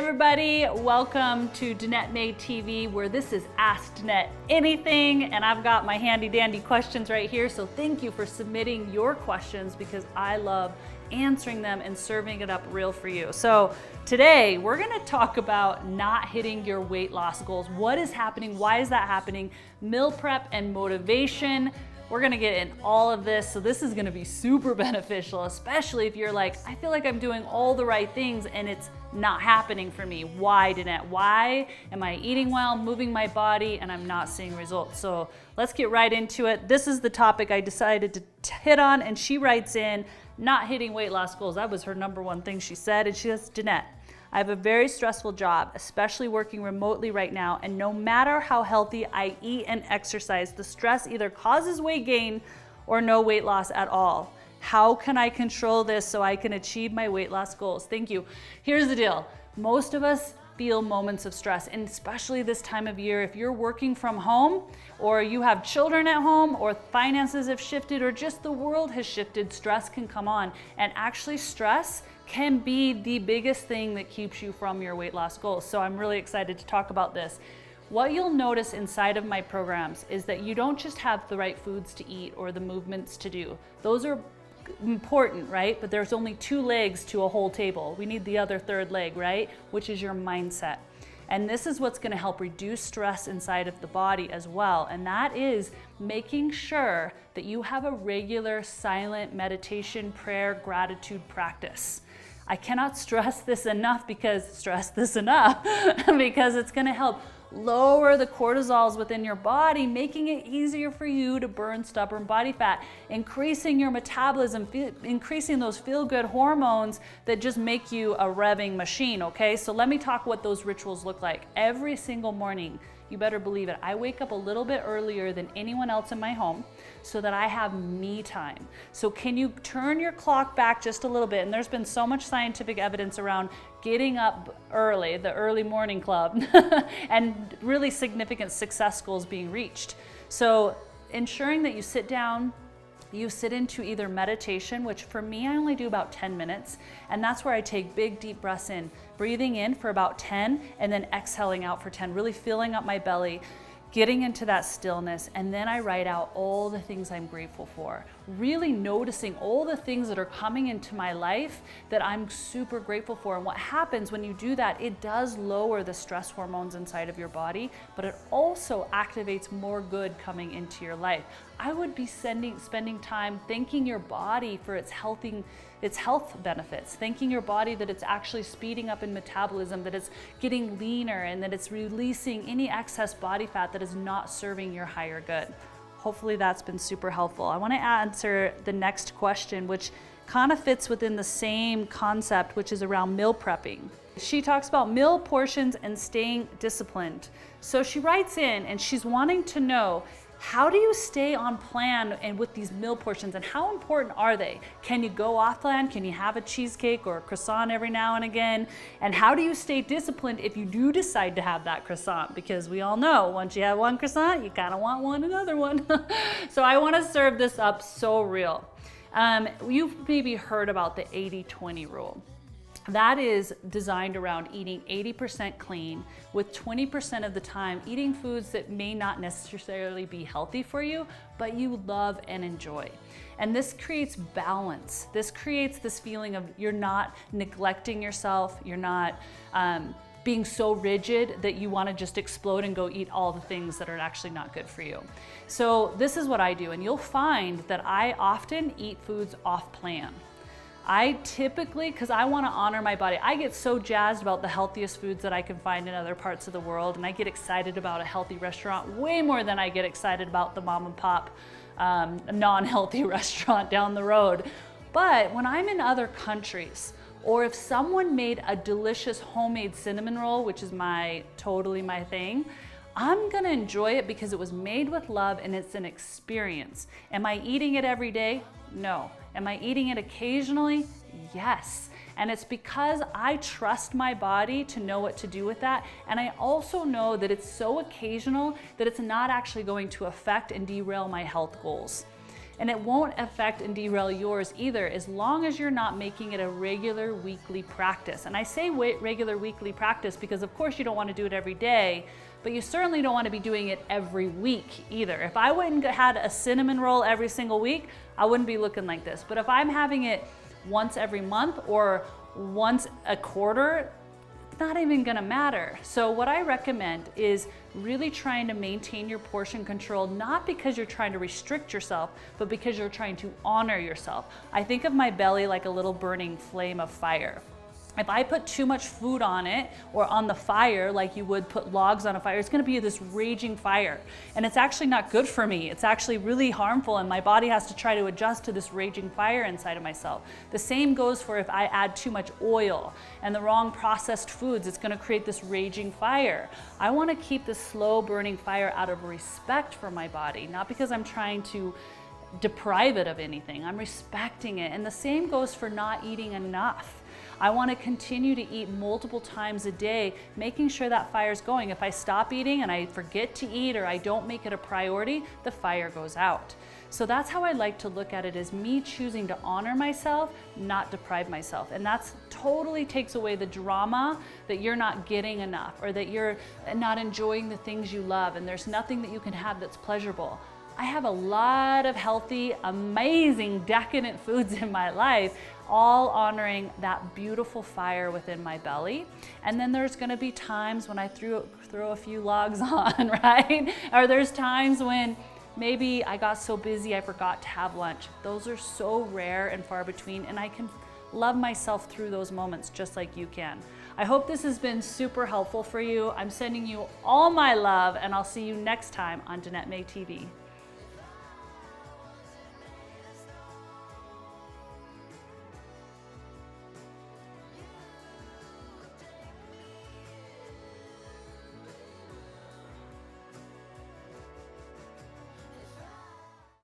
everybody, welcome to Danette May TV, where this is Ask Danette Anything, and I've got my handy dandy questions right here, so thank you for submitting your questions because I love answering them and serving it up real for you. So today we're going to talk about not hitting your weight loss goals. What is happening? Why is that happening? Meal prep and motivation. We're gonna get in all of this, so this is gonna be super beneficial, especially if you're like, I feel like I'm doing all the right things and it's not happening for me. Why, Danette? Why am I eating well, moving my body, and I'm not seeing results? So let's get right into it. This is the topic I decided to hit on, and she writes in, not hitting weight loss goals. That was her number one thing she said, and she says, Danette, I have a very stressful job, especially working remotely right now, and no matter how healthy I eat and exercise, the stress either causes weight gain or no weight loss at all. How can I control this so I can achieve my weight loss goals? Thank you. Here's the deal. Most of us feel moments of stress, and especially this time of year, if you're working from home or you have children at home or finances have shifted or just the world has shifted, stress can come on. And actually stress can be the biggest thing that keeps you from your weight loss goals. So I'm really excited to talk about this. What you'll notice inside of my programs is that you don't just have the right foods to eat or the movements to do. Those are important, right? But there's only two legs to a whole table. We need the other third leg, right? Which is your mindset. And this is what's going to help reduce stress inside of the body as well. And that is making sure that you have a regular silent meditation, prayer, gratitude practice. I cannot stress this enough because it's going to help lower the cortisols within your body, making it easier for you to burn stubborn body fat, increasing your metabolism, increasing those feel-good hormones that just make you a revving machine, okay? So let me talk what those rituals look like. Every single morning, you better believe it, I wake up a little bit earlier than anyone else in my home so that I have me time. So can you turn your clock back just a little bit? And there's been so much scientific evidence around getting up early, the early morning club, and really significant success goals being reached. So ensuring that you sit down, you sit into either meditation, which for me, I only do about 10 minutes. And that's where I take big, deep breaths in, breathing in for about 10 and then exhaling out for 10, really filling up my belly, getting into that stillness. And then I write out all the things I'm grateful for, really noticing all the things that are coming into my life that I'm super grateful for. And what happens when you do that, it does lower the stress hormones inside of your body, but it also activates more good coming into your life. I would be spending time thanking your body for its health benefits, thanking your body that it's actually speeding up in metabolism, that it's getting leaner, and that it's releasing any excess body fat that is not serving your higher good. Hopefully that's been super helpful. I want to answer the next question, which kind of fits within the same concept, which is around meal prepping. She talks about meal portions and staying disciplined. So she writes in and she's wanting to know, how do you stay on plan and with these meal portions, and how important are they? Can you go off plan? Can you have a cheesecake or a croissant every now and again? And how do you stay disciplined if you do decide to have that croissant? Because we all know once you have one croissant, you kind of want another one. So I want to serve this up so real. You've maybe heard about the 80-20 rule. That is designed around eating 80% clean, with 20% of the time eating foods that may not necessarily be healthy for you, but you love and enjoy. And this creates balance. This creates this feeling of you're not neglecting yourself, you're not being so rigid that you want to just explode and go eat all the things that are actually not good for you. So this is what I do, and you'll find that I often eat foods off plan. I typically, because I want to honor my body, I get so jazzed about the healthiest foods that I can find in other parts of the world, and I get excited about a healthy restaurant way more than I get excited about the mom and pop non-healthy restaurant down the road. But when I'm in other countries, or if someone made a delicious homemade cinnamon roll, which is totally my thing, I'm gonna enjoy it because it was made with love and it's an experience. Am I eating it every day? No. Am I eating it occasionally? Yes. And it's because I trust my body to know what to do with that. And I also know that it's so occasional that it's not actually going to affect and derail my health goals. And it won't affect and derail yours either, as long as you're not making it a regular weekly practice. And I say regular weekly practice because of course you don't want to do it every day, but you certainly don't want to be doing it every week either. If I went and had a cinnamon roll every single week, I wouldn't be looking like this. But if I'm having it once every month or once a quarter, it's not even gonna matter. So what I recommend is really trying to maintain your portion control, not because you're trying to restrict yourself, but because you're trying to honor yourself. I think of my belly like a little burning flame of fire. If I put too much food on it or on the fire, like you would put logs on a fire, it's gonna be this raging fire. And it's actually not good for me. It's actually really harmful, and my body has to try to adjust to this raging fire inside of myself. The same goes for if I add too much oil and the wrong processed foods, it's gonna create this raging fire. I wanna keep this slow burning fire out of respect for my body, not because I'm trying to deprive it of anything. I'm respecting it. And the same goes for not eating enough. I want to continue to eat multiple times a day, making sure that fire's going. If I stop eating and I forget to eat or I don't make it a priority, the fire goes out. So that's how I like to look at it, as me choosing to honor myself, not deprive myself. And that's totally takes away the drama that you're not getting enough or that you're not enjoying the things you love and there's nothing that you can have that's pleasurable. I have a lot of healthy, amazing, decadent foods in my life, all honoring that beautiful fire within my belly. And then there's gonna be times when I throw a few logs on, right? Or there's times when maybe I got so busy I forgot to have lunch. Those are so rare and far between, and I can love myself through those moments just like you can. I hope this has been super helpful for you. I'm sending you all my love, and I'll see you next time on Danette May TV.